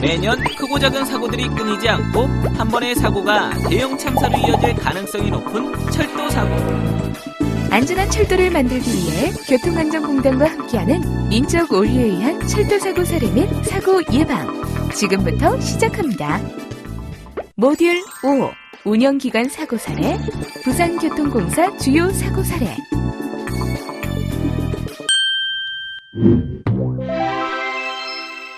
매년 크고 작은 사고들이 끊이지 않고 한 번의 사고가 대형 참사로 이어질 가능성이 높은 철도 사고. 안전한 철도를 만들기 위해 교통안전공단과 함께하는 인적 오류에 의한 철도사고 사례 및 사고 예방. 지금부터 시작합니다. 모듈 5. 운영기관 사고 사례. 부산교통공사 주요 사고 사례.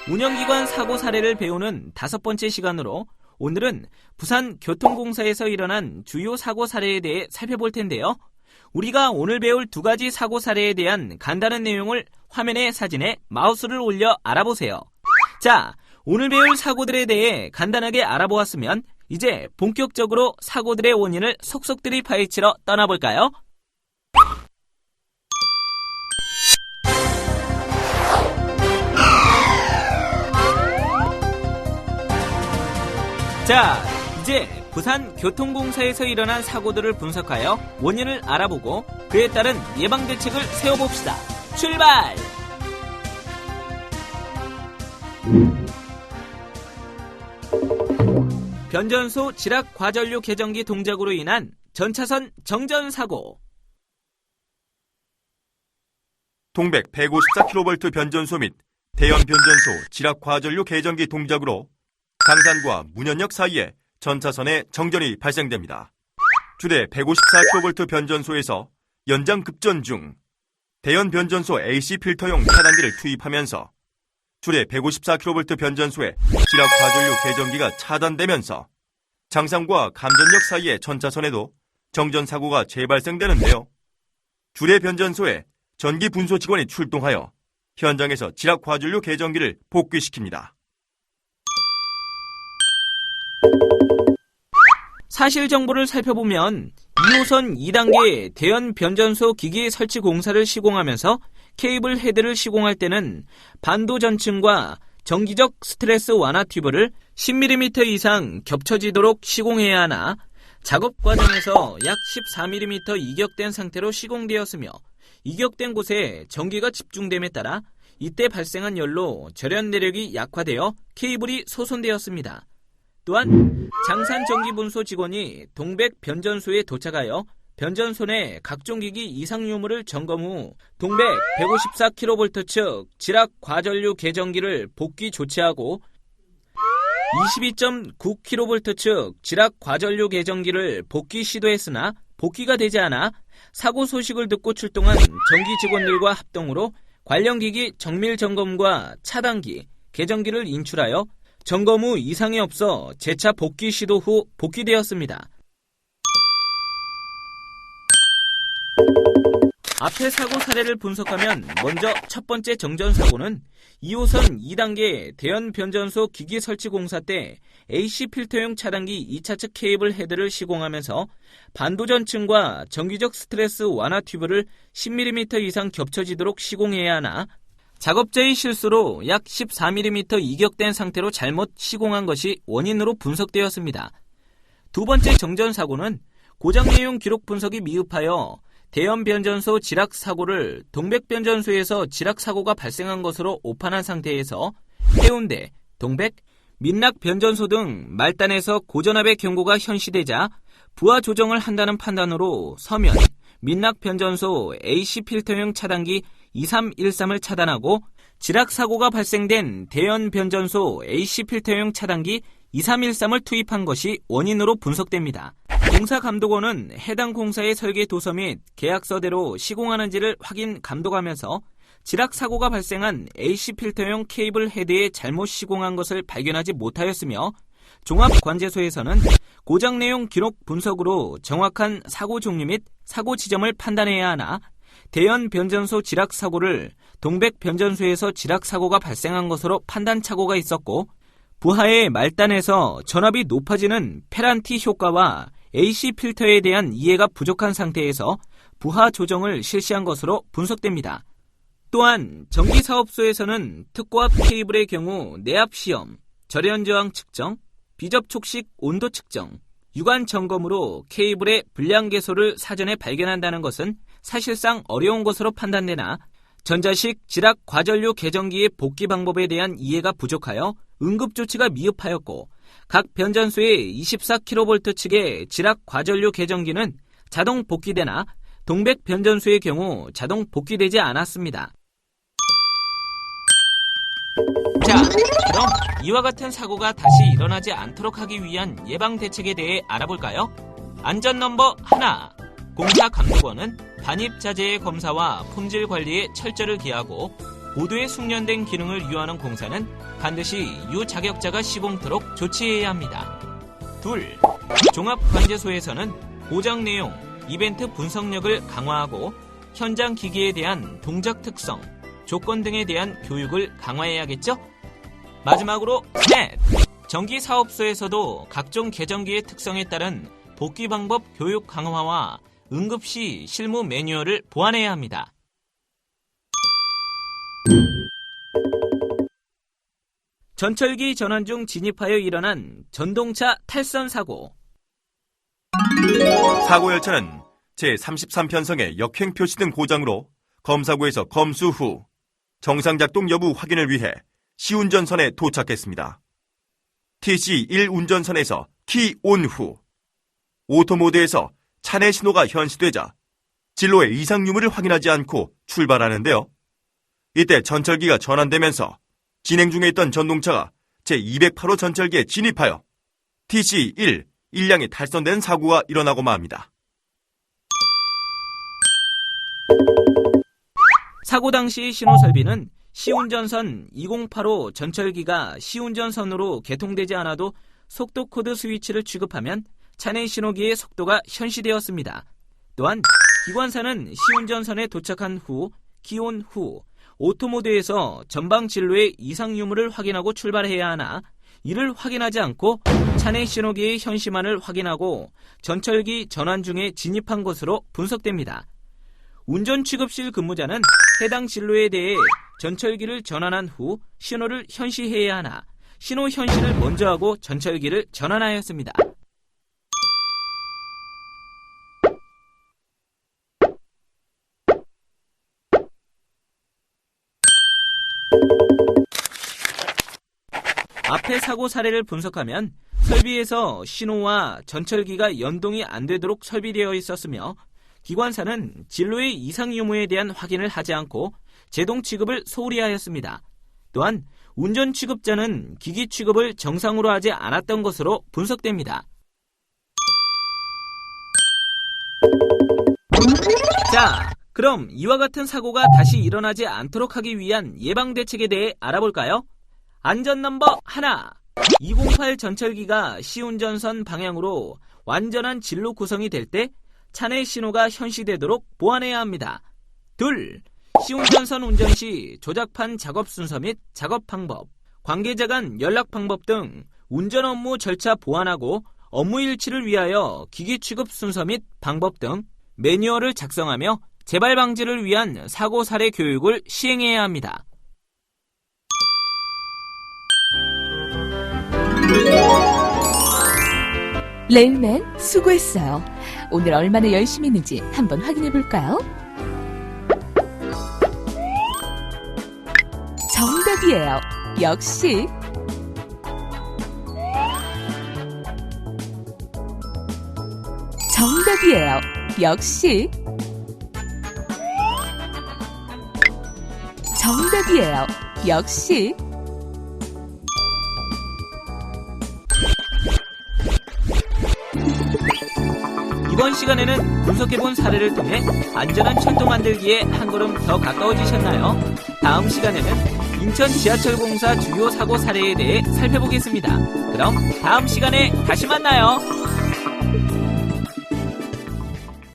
운영기관 사고 사례를 배우는 5번째 시간으로 오늘은 부산교통공사에서 일어난 주요 사고 사례에 대해 살펴볼 텐데요. 우리가 오늘 배울 2가지 사고 사례에 대한 간단한 내용을 화면에 사진에 마우스를 올려 알아보세요. 자, 오늘 배울 사고들에 대해 간단하게 알아보았으면 이제 본격적으로 사고들의 원인을 속속들이 파헤치러 떠나볼까요? 자, 이제 부산교통공사에서 일어난 사고들을 분석하여 원인을 알아보고 그에 따른 예방대책을 세워봅시다. 출발! 변전소 지락 과전류 개정기 동작으로 인한 전차선 정전사고. 동백 154kV 변전소 및 대연 변전소 지락 과전류 개정기 동작으로 강산과 문현역 사이에 전차선에 정전이 발생됩니다. 주대 154kV 변전소에서 연장 급전 중 대연 변전소 AC 필터용 차단기를 투입하면서 주대 154kV 변전소의 지락 과전류 개정기가 차단되면서 장산과 감전역 사이의 전차선에도 정전사고가 재발생되는데요. 주대 변전소에 전기 분소 직원이 출동하여 현장에서 지락 과전류 개정기를 복귀시킵니다. 사실 정보를 살펴보면 2호선 2단계 대연 변전소 기기 설치 공사를 시공하면서 케이블 헤드를 시공할 때는 반도 전층과 정기적 스트레스 완화 튜브를 10mm 이상 겹쳐지도록 시공해야 하나 작업 과정에서 약 14mm 이격된 상태로 시공되었으며 이격된 곳에 전기가 집중됨에 따라 이때 발생한 열로 절연 내력이 약화되어 케이블이 소손되었습니다. 또한 장산 전기분소 직원이 동백 변전소에 도착하여 변전소 내 각종 기기 이상 유무를 점검 후 동백 154kV 측 지락 과전류 개정기를 복귀 조치하고 22.9kV 측 지락 과전류 개정기를 복귀 시도했으나 복귀가 되지 않아 사고 소식을 듣고 출동한 전기 직원들과 합동으로 관련 기기 정밀 점검과 차단기, 개정기를 인출하여 점검 후 이상이 없어 재차 복귀 시도 후 복귀되었습니다. 앞의 사고 사례를 분석하면 먼저 첫 번째 정전사고는 2호선 2단계 대연 변전소 기기 설치 공사 때 AC 필터용 차단기 2차 측 케이블 헤드를 시공하면서 반도 전층과 정기적 스트레스 완화 튜브를 10mm 이상 겹쳐지도록 시공해야 하나 작업자의 실수로 약 14mm 이격된 상태로 잘못 시공한 것이 원인으로 분석되었습니다. 두 번째 정전사고는 고장 내용 기록 분석이 미흡하여 대연 변전소 지락 사고를 동백 변전소에서 지락 사고가 발생한 것으로 오판한 상태에서 해운대, 동백, 민락 변전소 등 말단에서 고전압의 경고가 현시되자 부하 조정을 한다는 판단으로 서면, 민락 변전소 AC 필터용 차단기 2313을 차단하고 지락 사고가 발생된 대연 변전소 AC 필터용 차단기 2313을 투입한 것이 원인으로 분석됩니다. 공사감독원은 해당 공사의 설계 도서 및 계약서대로 시공하는지를 확인 감독하면서 지락 사고가 발생한 AC 필터용 케이블 헤드에 잘못 시공한 것을 발견하지 못하였으며 종합관제소에서는 고장 내용 기록 분석으로 정확한 사고 종류 및 사고 지점을 판단해야 하나 대연 변전소 지락 사고를 동백 변전소에서 지락 사고가 발생한 것으로 판단 착오가 있었고 부하의 말단에서 전압이 높아지는 페란티 효과와 AC 필터에 대한 이해가 부족한 상태에서 부하 조정을 실시한 것으로 분석됩니다. 또한 전기사업소에서는 특고압 케이블의 경우 내압 시험, 절연 저항 측정, 비접촉식 온도 측정, 유관 점검으로 케이블의 불량 개소를 사전에 발견한다는 것은 사실상 어려운 것으로 판단되나 전자식 지락 과전류 개정기의 복귀 방법에 대한 이해가 부족하여 응급조치가 미흡하였고 각 변전소의 24kV 측의 지락 과전류 개정기는 자동 복귀되나 동백 변전소의 경우 자동 복귀되지 않았습니다. 자, 그럼 이와 같은 사고가 다시 일어나지 않도록 하기 위한 예방 대책에 대해 알아볼까요? 안전 넘버 1. 공사 감독원은 반입 자재의 검사와 품질 관리에 철저를 기하고 보도에 숙련된 기능을 유효하는 공사는 반드시 유자격자가 시공토록 조치해야 합니다. 2. 종합관제소에서는 고장 내용, 이벤트 분석력을 강화하고 현장 기기에 대한 동작 특성, 조건 등에 대한 교육을 강화해야겠죠? 마지막으로 3. 전기사업소에서도 각종 개정기의 특성에 따른 복귀 방법 교육 강화와 응급시 실무 매뉴얼을 보완해야 합니다. 전철기 전환 중 진입하여 일어난 전동차 탈선 사고. 사고 열차는 제33편성의 역행 표시 등 고장으로 검사구에서 검수 후 정상 작동 여부 확인을 위해 시운전선에 도착했습니다. TC1 운전선에서 키 온 후 오토모드에서 차내 신호가 현시되자 진로의 이상 유무를 확인하지 않고 출발하는데요. 이때 전철기가 전환되면서 진행 중에 있던 전동차가 제208호 전철기에 진입하여 TC1 1량이 탈선된 사고가 일어나고 맙니다. 사고 당시 신호 설비는 시운전선 2085 전철기가 시운전선으로 개통되지 않아도 속도 코드 스위치를 취급하면 차내 신호기의 속도가 현시되었습니다. 또한 기관사는 시운전선에 도착한 후 기온 후 오토모드에서 전방 진로의 이상 유무를 확인하고 출발해야 하나 이를 확인하지 않고 차내 신호기의 현시만을 확인하고 전철기 전환 중에 진입한 것으로 분석됩니다. 운전 취급실 근무자는 해당 진로에 대해 전철기를 전환한 후 신호를 현시해야 하나 신호 현시를 먼저 하고 전철기를 전환하였습니다. 앞의 사고 사례를 분석하면 설비에서 신호와 전철기가 연동이 안 되도록 설비되어 있었으며 기관사는 진로의 이상 유무에 대한 확인을 하지 않고 제동 취급을 소홀히 하였습니다. 또한 운전 취급자는 기기 취급을 정상으로 하지 않았던 것으로 분석됩니다. 자, 그럼 이와 같은 사고가 다시 일어나지 않도록 하기 위한 예방 대책에 대해 알아볼까요? 안전 넘버 1. 208 전철기가 시운전선 방향으로 완전한 진로 구성이 될 때 차내 신호가 현시되도록 보완해야 합니다. 2. 시운전선 운전 시 조작판 작업 순서 및 작업 방법, 관계자 간 연락 방법 등 운전 업무 절차 보완하고 업무 일치를 위하여 기기 취급 순서 및 방법 등 매뉴얼을 작성하며 재발 방지를 위한 사고 사례 교육을 시행해야 합니다. 레일맨 수고했어요. 오늘 얼마나 열심히 했는지 한번 확인해 볼까요? 정답이에요. 역시. 정답이에요. 역시. 정답이에요. 역시. 이번 시간에는 분석해본 사례를 통해 안전한 철도 만들기에 한 걸음 더 가까워지셨나요? 다음 시간에는 인천 지하철 공사 주요 사고 사례에 대해 살펴보겠습니다. 그럼 다음 시간에 다시 만나요.